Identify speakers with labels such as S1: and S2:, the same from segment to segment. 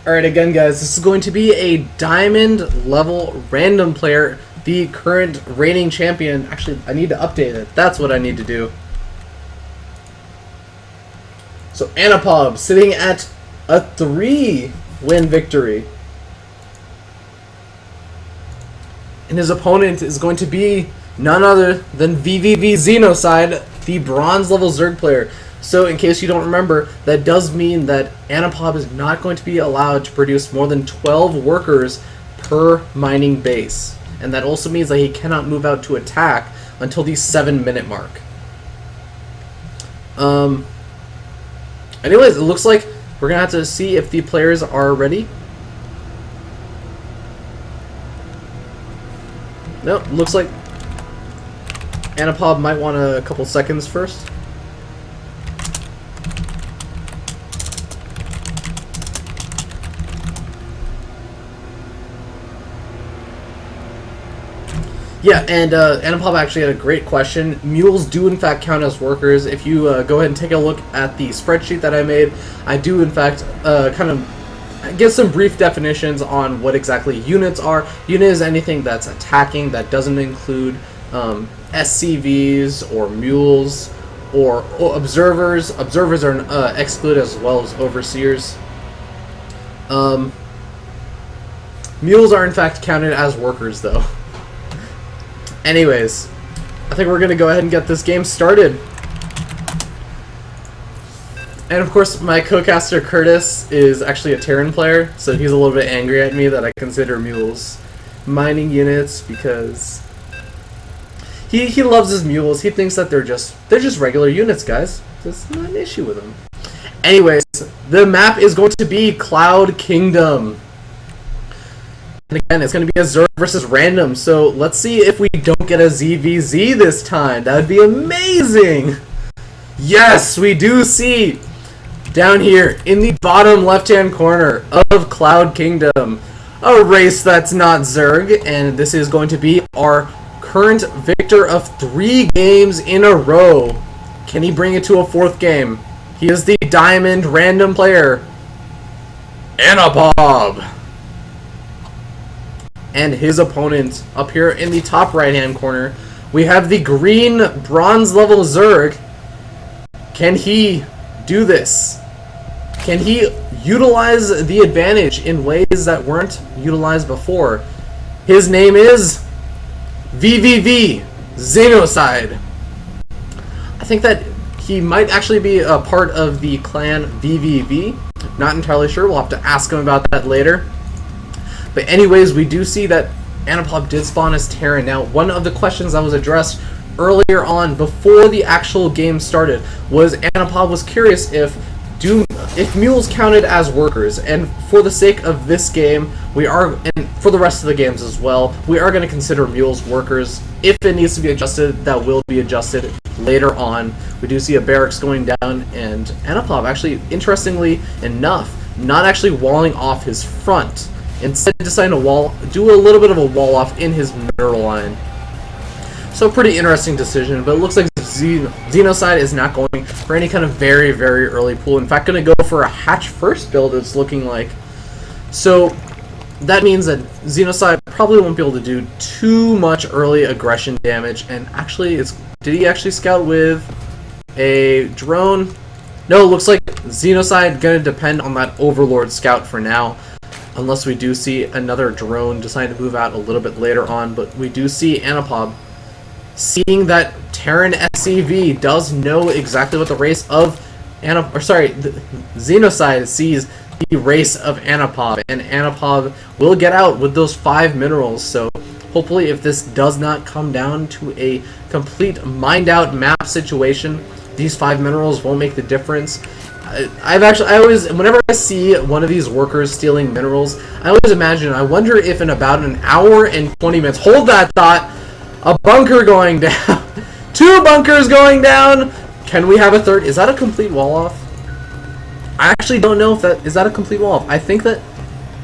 S1: Alright, again guys, this is going to be a diamond level random player, the current reigning champion. Actually, I need to update it. That's what I need to do. So Anapov sitting at a 3-win victory. And his opponent is going to be none other than VVV Xenocide, the bronze level Zerg player. So in case you don't remember, that does mean that Anapov is not going to be allowed to produce more than 12 workers per mining base. And that also means that he cannot move out to attack until the 7-minute mark. Anyways, it looks like we're going to have to see if the players are ready. Nope, looks like Anapov might want a couple seconds first. Yeah, and Anapov actually had a great question. Mules do in fact count as workers. If you go ahead and take a look at the spreadsheet that I made, I do in fact kind of give some brief definitions on what exactly units are. Unit is anything that's attacking that doesn't include SCVs or mules or observers. Observers are excluded as well as overseers. Mules are in fact counted as workers though. Anyways, I think we're going to go ahead and get this game started. And of course, my co-caster Curtis is actually a Terran player, so he's a little bit angry at me that I consider mules mining units because he loves his mules. He thinks that they're just regular units, guys. That's not an issue with him. Anyways, the map is going to be Cloud Kingdom. And again, it's going to be a Zerg versus random, so let's see if we don't get a ZVZ this time. That would be amazing! Yes, we do see, down here, in the bottom left-hand corner of Cloud Kingdom, a race that's not Zerg, and this is going to be our current victor of 3 games in a row. Can he bring it to a 4th game? He is the diamond random player, Anapov. And his opponent up here in the top right hand corner, we have the green bronze level Zerg. Can he do this? Can he utilize the advantage in ways that weren't utilized before? His name is VVV Xenocide. I think that he might actually be a part of the clan VVV. Not entirely sure. We'll have to ask him about that later. But anyways, we do see that Anapov did spawn as Terran. Now, one of the questions that was addressed earlier on, before the actual game started, was Anapov was curious if mules counted as workers. And for the sake of this game, and for the rest of the games as well, we are going to consider mules workers. If it needs to be adjusted, that will be adjusted later on. We do see a barracks going down, and Anapov actually, interestingly enough, not actually walling off his front. Instead, deciding to do a little bit of a wall off in his mineral line. So pretty interesting decision, but it looks like Xenocide is not going for any kind of very, very early pool. In fact, going to go for a hatch first build, it's looking like. So that means that Xenocide probably won't be able to do too much early aggression damage. And actually, did he actually scout with a drone? No, it looks like Xenocide going to depend on that Overlord scout for now. Unless we do see another drone decide to move out a little bit later on. But we do see Anapov seeing that Terran SCV does know exactly what the race of Xenocide sees the race of Anapov. And Anapov will get out with those 5 minerals. So hopefully if this does not come down to a complete mined out map situation, these 5 minerals won't make the difference. Whenever I see one of these workers stealing minerals, I always imagine, I wonder if in about an hour and 20 minutes, hold that thought, a bunker going down, 2 bunkers going down, can we have a 3rd? Is that a complete wall off? I actually don't know if is that a complete wall off. I think that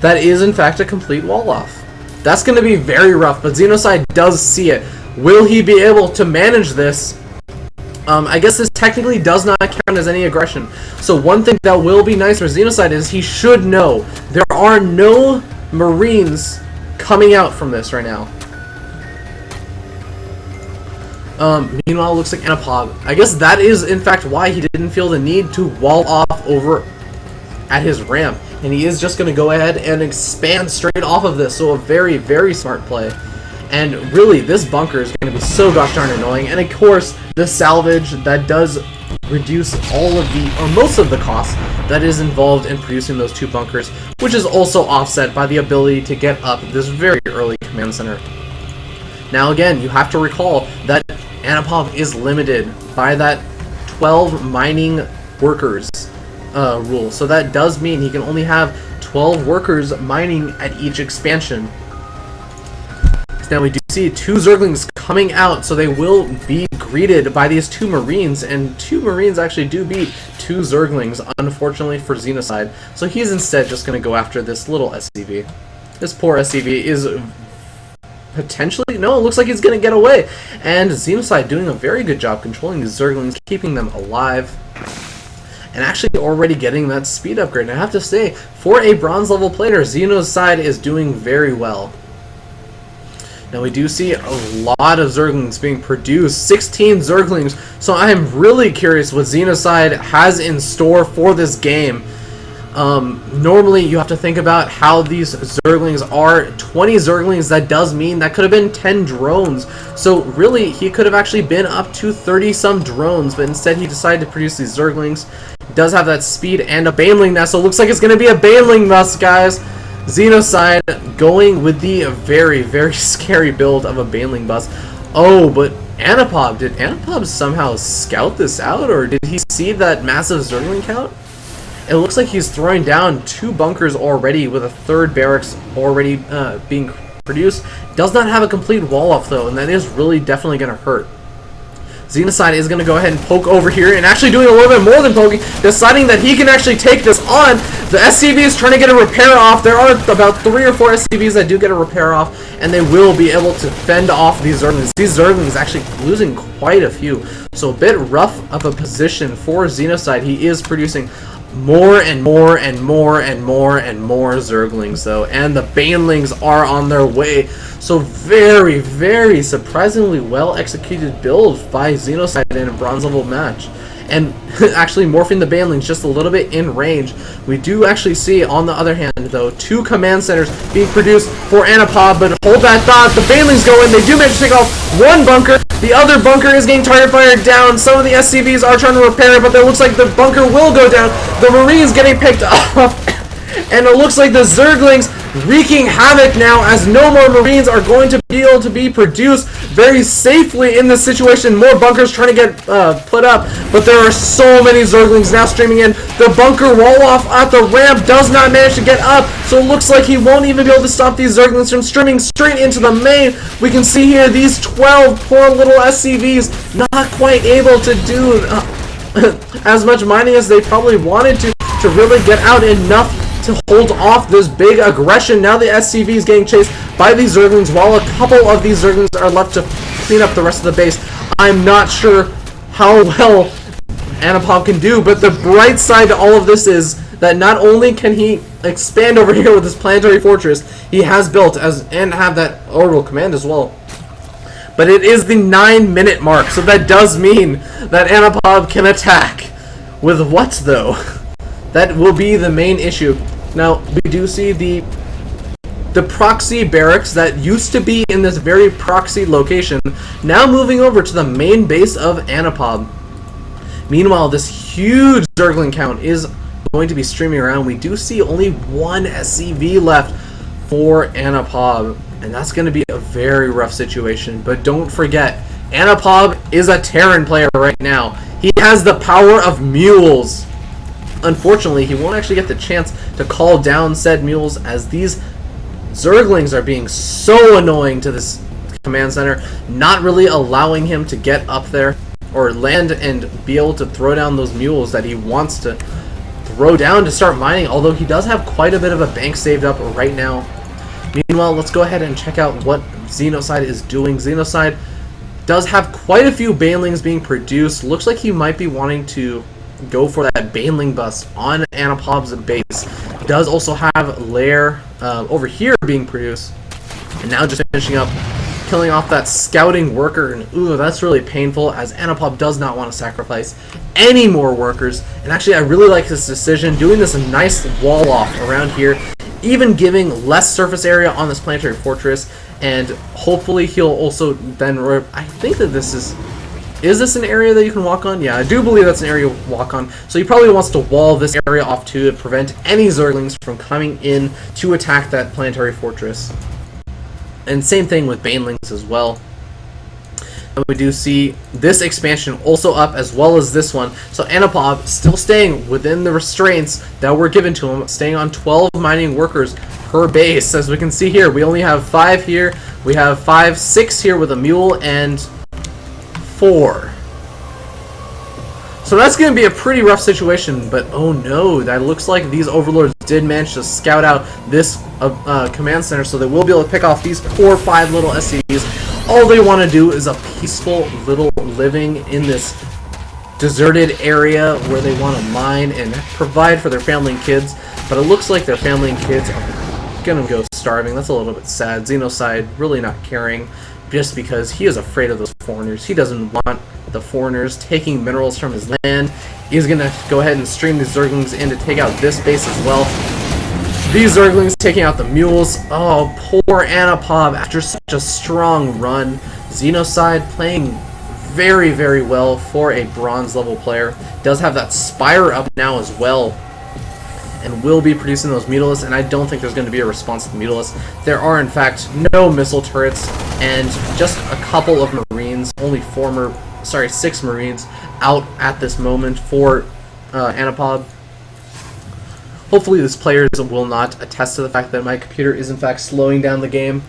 S1: is in fact a complete wall off. That's going to be very rough, but Xenocide does see it. Will he be able to manage this I guess this technically does not count as any aggression. So one thing that will be nice for Xenocide is he should know there are no Marines coming out from this right now. Meanwhile, it looks like Anapog. I guess that is, in fact, why he didn't feel the need to wall off over at his ramp. And he is just going to go ahead and expand straight off of this. So a very, very smart play. And really, this bunker is going to be so gosh darn annoying. And of course, the salvage that does reduce all of the, or most of the cost that is involved in producing those 2 bunkers, which is also offset by the ability to get up this very early command center. Now again, you have to recall that Anapov is limited by that 12 mining workers rule. So that does mean he can only have 12 workers mining at each expansion. Now we do see 2 Zerglings coming out, so they will be greeted by these 2 Marines, and 2 Marines actually do beat 2 Zerglings, unfortunately for Xenocide. So he's instead just going to go after this little SCV. This poor SCV is potentially, no, it looks like he's going to get away. And Xenocide doing a very good job controlling these Zerglings, keeping them alive, and actually already getting that speed upgrade. And I have to say, for a bronze level player, Xenocide is doing very well. Now we do see a lot of Zerglings being produced, 16 Zerglings, so I am really curious what Xenocide has in store for this game. Normally you have to think about how these Zerglings are. 20 Zerglings, that does mean that could have been 10 drones, so really he could have actually been up to 30 some drones, but instead he decided to produce these Zerglings. He does have that speed and a Baneling nest, so it looks like it's going to be a Baneling nest, guys. Xenocide going with the very, very scary build of a Baneling bus. Oh, but Anapov, did Anapov somehow scout this out, or did he see that massive Zergling count? It looks like he's throwing down 2 bunkers already, with a 3rd barracks already being produced. Does not have a complete wall off though, and that is really definitely going to hurt. Xenocide is going to go ahead and poke over here, and actually doing a little bit more than poking, deciding that he can actually take this on. The SCV is trying to get a repair off. There are about 3 or 4 SCVs that do get a repair off, and they will be able to fend off these Zerglings. These Zerglings actually losing quite a few, so a bit rough of a position for Xenocide. He is producing more and more and more and more and more Zerglings though, and the Banelings are on their way. So very, very surprisingly well executed build by Xenocide in a bronze level match. And actually morphing the Banelings just a little bit in range. We do actually see, on the other hand though, 2 command centers being produced for Anapov, but hold that thought, the Banelings go in, they do manage to take off 1 bunker, the other bunker is getting target fired down, some of the SCVs are trying to repair it, but it looks like the bunker will go down, the Marines getting picked up, and it looks like the Zerglings wreaking havoc now, as no more Marines are going to be able to be produced very safely in this situation. More bunkers trying to get put up, but there are so many Zerglings now streaming in. The bunker wall off at the ramp does not manage to get up, so it looks like he won't even be able to stop these Zerglings from streaming straight into the main. We can see here these 12 poor little SCVs not quite able to do as much mining as they probably wanted to really get out enough to hold off this big aggression. Now the SCV is getting chased by these Zerglings, while a couple of these Zerglings are left to clean up the rest of the base. I'm not sure how well Anapov can do, but the bright side to all of this is that not only can he expand over here with his planetary fortress he has built and have that orbital command as well, but it is the 9-minute mark, so that does mean that Anapov can attack. With what though? That will be the main issue. Now, we do see the proxy barracks that used to be in this very proxy location, now moving over to the main base of Anapov. Meanwhile, this huge Zergling count is going to be streaming around. We do see only 1 SCV left for Anapov, and that's going to be a very rough situation. But don't forget, Anapov is a Terran player right now. He has the power of mules. Unfortunately, he won't actually get the chance to call down said mules, as these Zerglings are being so annoying to this command center, not really allowing him to get up there or land and be able to throw down those mules that he wants to throw down to start mining, although he does have quite a bit of a bank saved up right now. Meanwhile, let's go ahead and check out what Xenocide is doing. Xenocide does have quite a few banelings being produced. Looks like he might be wanting to go for that baneling bust on Anapob's base. Does also have Lair over here being produced. And now just finishing up, killing off that scouting worker. And ooh, that's really painful, as Anapob does not want to sacrifice any more workers. And actually, I really like this decision, doing this nice wall off around here, even giving less surface area on this planetary fortress. And hopefully he'll also then, I think that this is this an area that you can walk on? Yeah, I do believe that's an area to walk on. So he probably wants to wall this area off too, to prevent any Zerglings from coming in to attack that planetary fortress. And same thing with banelings as well. And we do see this expansion also up, as well as this one. So Anapob still staying within the restraints that were given to him, staying on 12 mining workers per base. As we can see here, we only have 5 here. We have 6 here with a mule, and 4. So that's going to be a pretty rough situation, but oh no, that looks like these overlords did manage to scout out this command center, so they will be able to pick off these poor 5 little SCVs. All they want to do is a peaceful little living in this deserted area where they want to mine and provide for their family and kids, but it looks like their family and kids are going to go starving. That's a little bit sad. Xenocide really not caring, just because he is afraid of those foreigners. He doesn't want the foreigners taking minerals from his land. He's going to go ahead and stream these Zerglings in to take out this base as well. These Zerglings taking out the mules. Oh, poor Anapob after such a strong run. Xenocide playing very, very well for a bronze level player. Does have that Spire up now as well, and will be producing those Mutilis, and I don't think there's going to be a response to the Mutilis. There are, in fact, no missile turrets, and just a couple of Marines, only 6 Marines out at this moment for Anapob. Hopefully these players will not attest to the fact that my computer is in fact slowing down the game.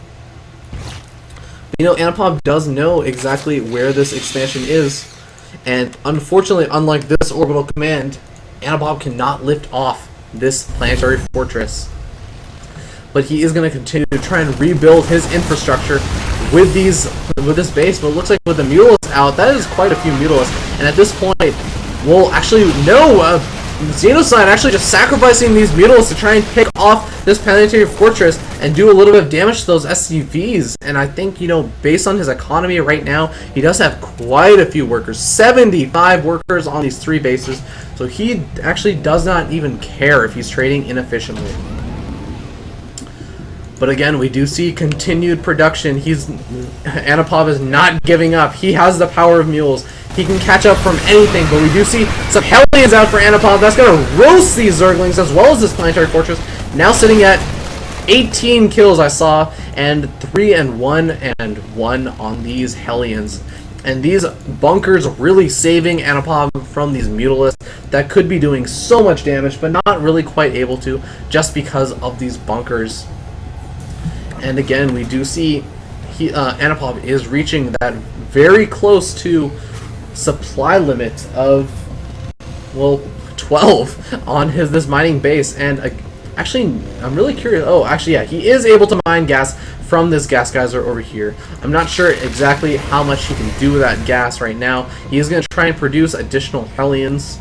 S1: You know, Anapob does know exactly where this expansion is, and unfortunately, unlike this orbital command, Anapob cannot lift off this planetary fortress. But he is going to continue to try and rebuild his infrastructure with this base. But it looks like with the Mutilis out, that is quite a few Mutilis. And at this point, well, actually, no, Xenocide actually just sacrificing these Mutilis to try and pick off this planetary fortress and do a little bit of damage to those SCVs. And I think, you know, based on his economy right now, he does have quite a few workers, 75 workers on these 3 bases. So he actually does not even care if he's trading inefficiently. But again, we do see continued production. Anapob is not giving up. He has the power of mules. He can catch up from anything, but we do see some Hellions out for Anapob. That's going to roast these Zerglings as well as this planetary fortress. Now sitting at 18 kills I saw, and 3 and 1 and 1 on these Hellions. And these bunkers really saving Anapob from these Mutilis that could be doing so much damage, but not really quite able to, just because of these bunkers. And again, we do see Anapob is reaching that very close to supply limit of, well, 12 on this mining base. And actually, I'm really curious. Oh, actually, yeah, he is able to mine gas from this gas geyser over here. I'm not sure exactly how much he can do with that gas right now. He is going to try and produce additional Hellions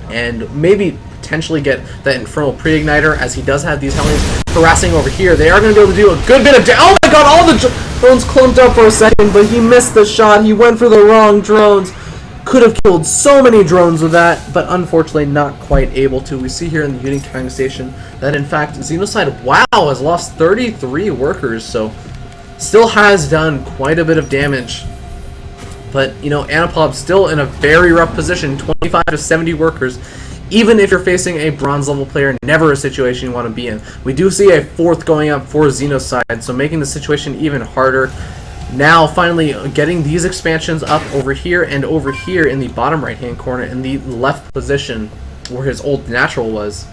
S1: and maybe potentially get that Infernal Pre-Igniter, as he does have these Hellions harassing over here. They are going to be able to do a good bit of damage. Oh my god, all the drones clumped up for a second, but he missed the shot. He went for the wrong drones. Could have killed so many drones with that, but unfortunately not quite able to. We see here in the Unit Counting Station that in fact Xenocide, wow, has lost 33 workers, so still has done quite a bit of damage. But, you know, Anapob still in a very rough position, 25 to 70 workers. Even if you're facing a bronze level player, never a situation you want to be in. We do see a 4th going up for Xenocide, so making the situation even harder. Now, finally, getting these expansions up over here and over here in the bottom right-hand corner in the left position where his old natural was.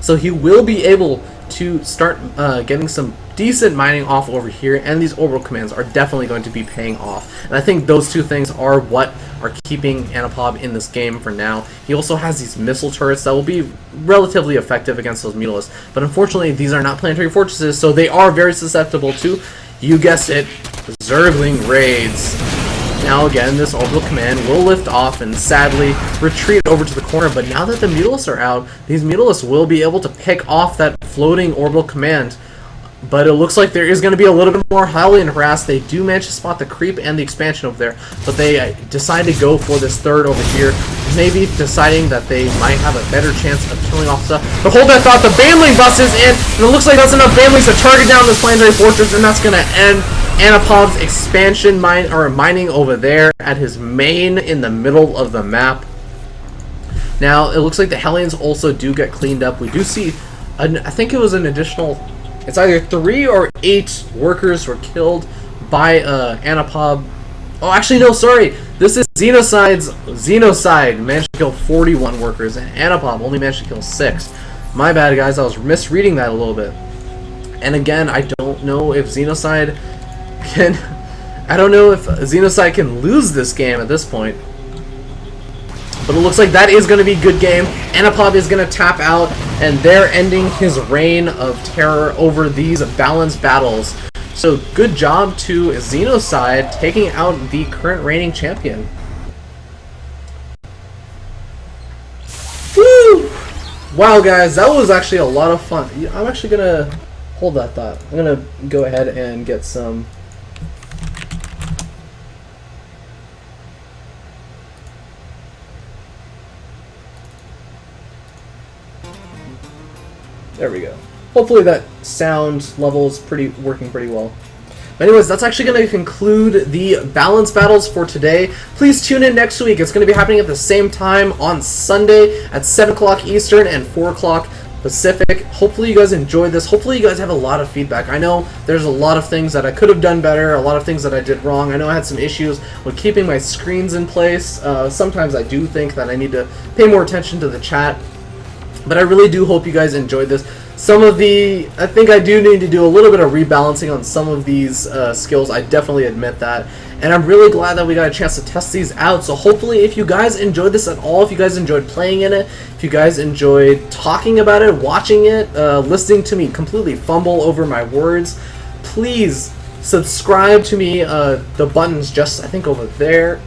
S1: So he will be able to start getting some decent mining off over here, and these orbital commands are definitely going to be paying off. And I think those two things are what are keeping Anapob in this game for now. He also has these missile turrets that will be relatively effective against those Mutilis, but unfortunately these are not planetary fortresses, so they are very susceptible to, you guessed it, Zergling raids. Now again, this orbital command will lift off and sadly retreat over to the corner, but now that the Mutalisks are out, these Mutalisks will be able to pick off that floating orbital command. But it looks like there is going to be a little bit more Hylian harass. They do manage to spot the creep and the expansion over there, but they decide to go for this third over here, maybe deciding that they might have a better chance of killing off stuff. But hold that thought, the Baneling busts in, and it looks like that's enough Banelings to target down this planetary fortress, and that's going to end Anapob's expansion mining over there at his main in the middle of the map. Now, it looks like the Hellions also do get cleaned up. We do see, I think it was an additional, it's either 3 or 8 workers were killed by Anapob. Oh, actually, no, sorry. This is Xenocide managed to kill 41 workers, and Anapob only managed to kill 6. My bad, guys. I was misreading that a little bit. And again, I don't know if Xenocide can... I don't know if Xenocide can lose this game at this point. But it looks like that is going to be a good game. Anapob is going to tap out, and they're ending his reign of terror over these balanced battles. So good job to Xenocide taking out the current reigning champion. Woo! Wow, guys, that was actually a lot of fun. I'm actually going to hold that thought. I'm going to go ahead and get some... There we go. Hopefully that sound level is working pretty well. But anyways, that's actually going to conclude the balance battles for today. Please tune in next week. It's going to be happening at the same time on Sunday at 7 o'clock Eastern and 4 o'clock Pacific. Hopefully you guys enjoyed this. Hopefully you guys have a lot of feedback. I know there's a lot of things that I could have done better, a lot of things that I did wrong. I know I had some issues with keeping my screens in place. Sometimes I do think that I need to pay more attention to the chat. But I really do hope you guys enjoyed this. I think I do need to do a little bit of rebalancing on some of these skills. I definitely admit that. And I'm really glad that we got a chance to test these out. So hopefully if you guys enjoyed this at all, if you guys enjoyed playing in it, if you guys enjoyed talking about it, watching it, listening to me completely fumble over my words, please subscribe to me. The button's just, I think, over there.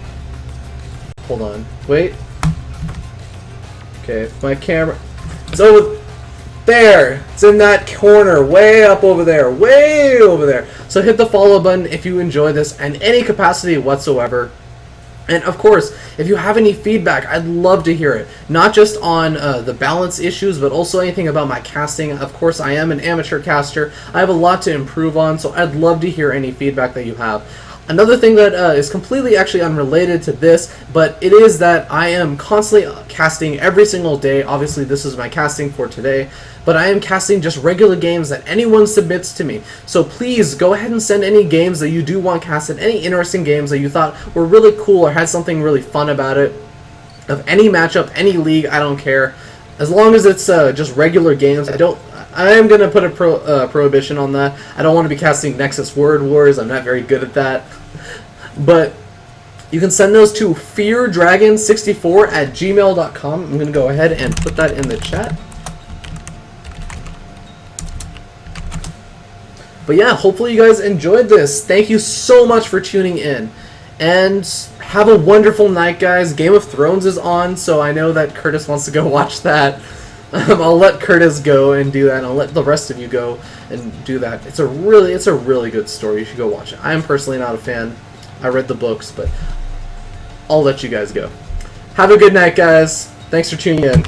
S1: Hold on. Wait. Okay, my camera... It's over there. It's in that corner, way up over there, way over there. So hit the follow button if you enjoy this in any capacity whatsoever. And of course, if you have any feedback, I'd love to hear it. Not just on the balance issues, but also anything about my casting. Of course, I am an amateur caster. I have a lot to improve on, so I'd love to hear any feedback that you have. Another thing that is completely actually unrelated to this, but it is that I am constantly casting every single day. Obviously, this is my casting for today, but I am casting just regular games that anyone submits to me. So please go ahead and send any games that you do want casted, any interesting games that you thought were really cool or had something really fun about it, of any matchup, any league, I don't care. As long as it's just regular games, I am going to put a prohibition on that. I don't want to be casting Nexus Word Wars. I'm not very good at that. But you can send those to feardragon64@gmail.com. I'm going to go ahead and put that in the chat. But yeah, hopefully you guys enjoyed this. Thank you so much for tuning in. And have a wonderful night, guys. Game of Thrones is on, so I know that Curtis wants to go watch that. I'll let Curtis go and do that, and I'll let the rest of you go and do that. It's a really good story. You should go watch it. I am personally not a fan. I read the books, but I'll let you guys go. Have a good night, guys. Thanks for tuning in.